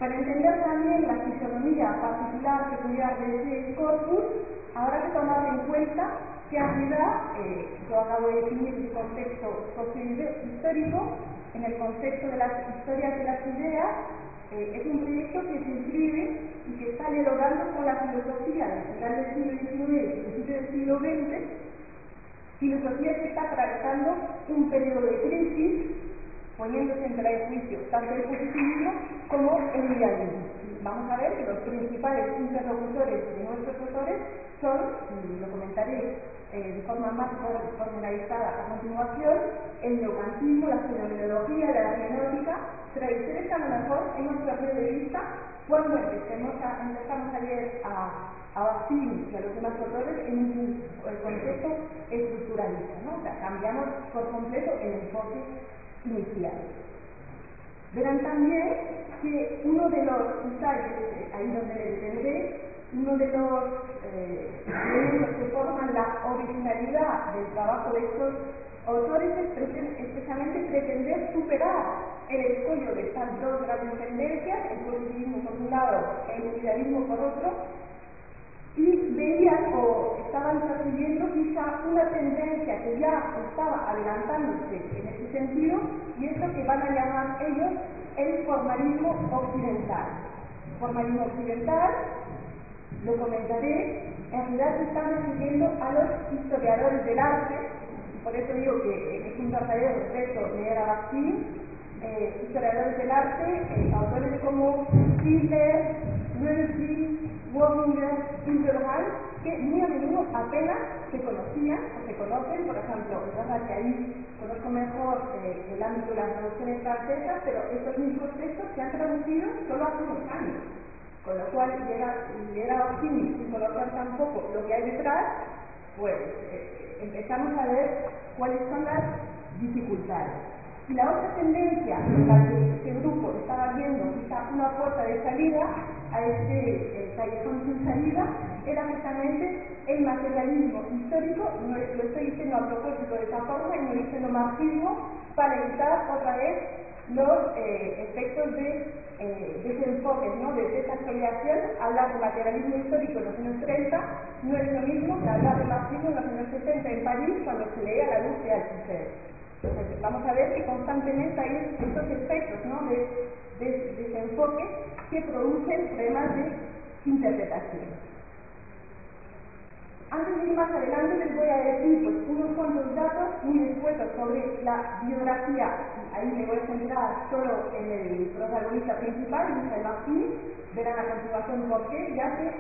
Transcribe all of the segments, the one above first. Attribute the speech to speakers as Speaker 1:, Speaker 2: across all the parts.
Speaker 1: Para entender también la fisonomía particular, peculiar de ese corpus, habrá que tomar en cuenta que Arrida, yo acabo de definir el contexto socio-histórico, en el contexto de las historias de las ideas, es un proyecto que se inscribe y que está dialogando con la filosofía del final del siglo XIX y principio del siglo XX, filosofía que está atravesando un periodo de crisis, poniéndose en tela de juicio tanto el positivismo como el idealismo. Vamos a ver que los principales interlocutores de nuestros autores son, y lo comentaré de forma más pormenorizada a continuación, el neocantismo, la fenomenología, la hermenéutica, tradiciones que a lo mejor hemos perdido de vista cuando empezamos ayer a Bakhtin y a los demás autores en un contexto estructuralista, ¿no? O sea, cambiamos por completo el enfoque inicial. Verán también que uno de los ensayos, ahí donde me detendré, uno de los elementos que forman la originalidad del trabajo de estos autores es precisamente pretender superar el escollo de estas dos grandes tendencias, el positivismo por un lado, el idealismo por otro, y veían o estaban percibiendo quizá una tendencia que ya estaba adelantándose en ese sentido, y es lo que van a llamar ellos el formalismo occidental. Formalismo occidental, lo comentaré, en realidad se están refiriendo a los historiadores del arte, por eso digo que es un verdadero reto leer a Bakhtin, historiadores del arte, autores como Schiller, Rösy, Wominger, Hildebrand, que muy a menudo apenas se conocían o se conocen. Por ejemplo, es verdad que ahí conozco mejor el ámbito de las traducciones francesas, pero estos mismos textos se han traducido solo hace unos años, con lo cual leer a Bakhtin sin conocer tampoco lo que hay detrás, pues empezamos a ver cuáles son las dificultades. Y la otra tendencia en la que este grupo estaba viendo quizá una puerta de salida a este callejón sin salida era justamente el materialismo histórico. No lo estoy diciendo a propósito de esa forma, y no diciendo marxismo, para evitar otra vez los efectos de desenfoques, ¿no? De desactualización. Hablar de materialismo histórico en los años 30 no es lo mismo que hablar de marxismo en los años 60 en París, cuando se leía La luz de Althusser. Entonces, vamos a ver que constantemente hay estos efectos, ¿no? de desenfoque que producen problemas de interpretación. Antes de ir más adelante les voy a decir pues, unos cuantos datos muy escuetos sobre la biografía. Ahí me voy a centrar solo en el protagonista principal, Michel Bakhtin. Verán a continuación por qué, ya que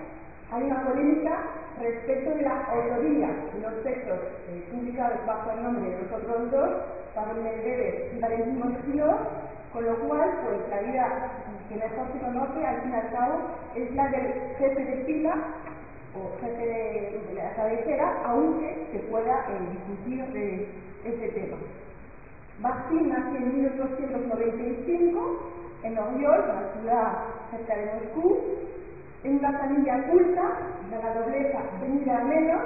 Speaker 1: hay una polémica respecto de la autoría de los textos publicados bajo el nombre de los otros dos, Pablo Medvedev y Valentín Mosquito, con lo cual, pues la vida que mejor se conoce, al fin y al cabo, es la del jefe de fila o jefe de la cabecera, aunque se pueda discutir de este tema. Bakhtin nació en 1895 en Oriol, una ciudad cerca de Moscú, en una familia culta, de la nobleza venida a menos,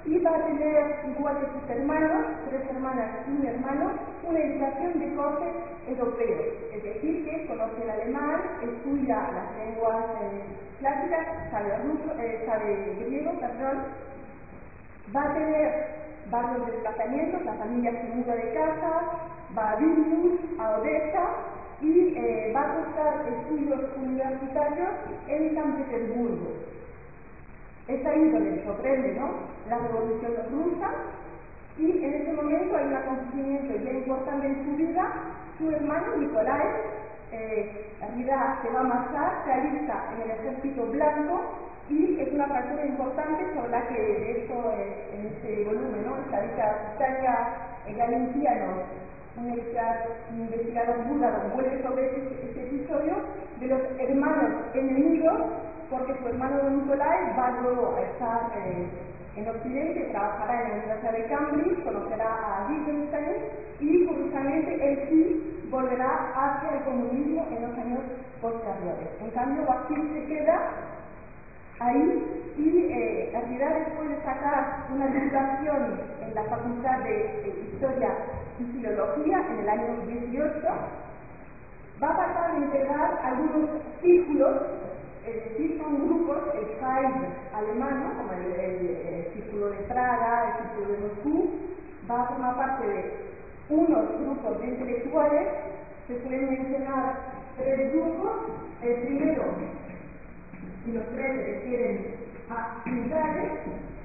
Speaker 1: y va a tener, igual que sus hermanos, 3 hermanas y un hermano, una educación de corte europeo, es decir, que conoce el alemán, estudia las lenguas clásicas, sabe griego, va a tener varios desplazamientos, la familia se muda de casa, va a Vilnius, a Odessa, y va a cursar estudios universitarios en San Petersburgo. Es ahí donde sorprende, ¿no?, la revolución rusa, y en ese momento hay un acontecimiento ya importante en su vida. Su hermano Nicolai, en realidad se va a marchar, se alista en el ejército blanco, y es una fractura importante sobre la que, de hecho, en este volumen, ¿no?, Tania Galentiano, un investigador búlgaro, vuelve sobre este episodio de los hermanos enemigos, porque su hermano Nicolai va luego a estar en Occidente, trabajará en la Universidad de Cambridge, conocerá a Wittgenstein, y curiosamente él sí volverá hacia el comunismo en los años posteriores. En cambio, Bakhtin se queda ahí, y en realidad, después de sacar una titulación en la Facultad de Historia y Filología en el año 18, va a pasar a integrar algunos círculos, es decir, son grupos, el Kreis alemán, como el círculo de Praga, el círculo de Moscú, va a formar parte de unos grupos de intelectuales. Se suelen mencionar 3 grupos. El primero, y los 3 se refieren a ciudades,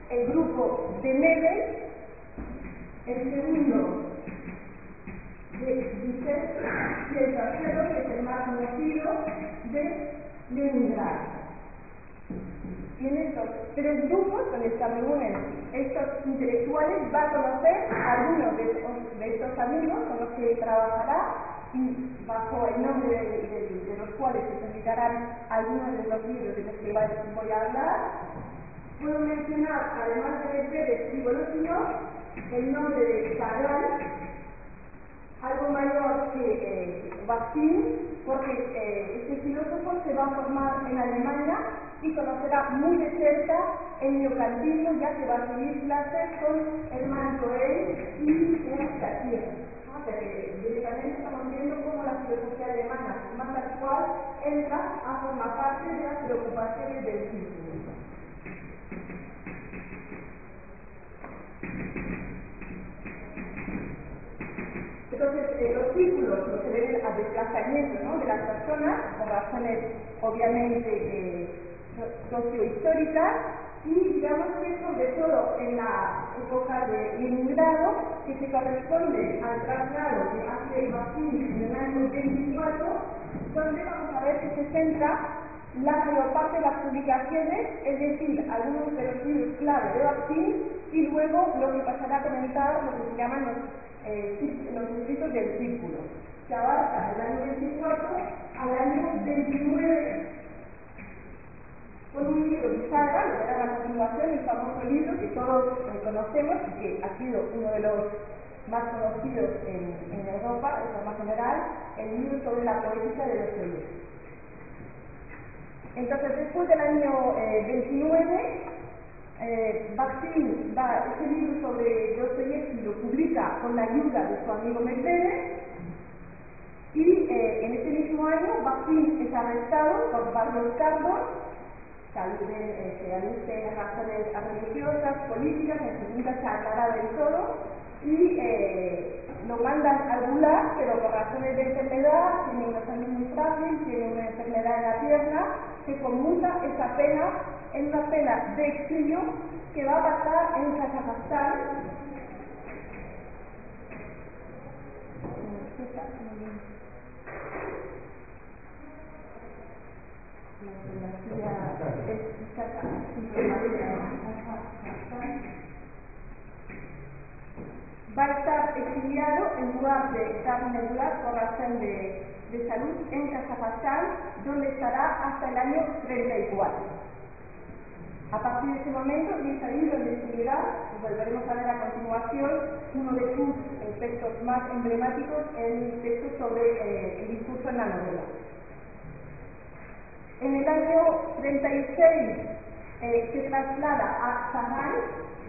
Speaker 1: el grupo de Nebel, el segundo de Vicente y el tercero, que es el más conocido, de Leningrado. Y en estos 3 grupos donde se reúnen estos intelectuales va a conocer a algunos de estos amigos con los que trabajará y bajo el nombre de los cuales se publicarán algunos de los libros de los que voy a hablar. Puedo mencionar, además de Medvedev y Voloshinov, el nombre de Chagall, algo mayor que Bakhtin, porque este filósofo se va a formar en Alemania y conocerá muy de cerca el neocantismo, ya que va a seguir clases con Hermann Cohen y Cartier. O sea que directamente estamos viendo cómo la filosofía alemana más actual entra a formar parte de las preocupaciones del círculo. Entonces, los círculos se deben al desplazamiento, ¿no?, de las personas, por razones obviamente sociohistóricas, y digamos que sobre todo en la época de Leningrado, que se corresponde al traslado que hace Bakhtin en el año 24, donde vamos a ver que se centra la mayor parte de las publicaciones, es decir, algunos de los libros clave de Bakhtin, y luego lo que pasará a comentar lo que se llaman los escritos del círculo, que abarca del año 24 al año 29, con un libro de Saga, lo que era la continuación, el famoso libro que todos conocemos y que ha sido uno de los más conocidos en Europa, de forma general, el libro sobre la poética de Dostoyevski. Entonces, después del año 29, Bakhtin ese libro sobre Dostoyevski lo publica con la ayuda de su amigo Medvedev, y en ese mismo año Bakhtin es arrestado por varios cargos, se alude a razones religiosas, políticas, en fin, nunca se aclara del todo, y lo mandan al Gulag, pero por razones de enfermedad, tiene una salud muy frágil, tiene una enfermedad en la pierna, se conmuta esa pena en una pena de exilio que va a pasar en Kazajstán. Va a estar exiliado en lugar de estar en el Gulag por razón de salud en Kazajstán, donde estará hasta el año 34. A partir de ese momento, y es ahí donde estudiará, volveremos a ver a continuación, uno de sus textos más emblemáticos, el texto sobre el discurso en la novela. En el año 36 se traslada a Samar,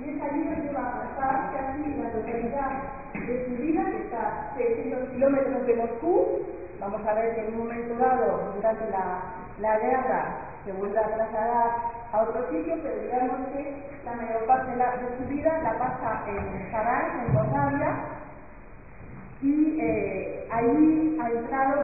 Speaker 1: y es allí donde va a pasar casi la totalidad de su vida, que está a 600 kilómetros de Moscú. Vamos a ver que en un momento dado, durante la guerra, se vuelve a trasladar a otro sitio, pero digamos que la mayor parte de su vida la pasa en Saransk, en Moldavia, y allí ha entrado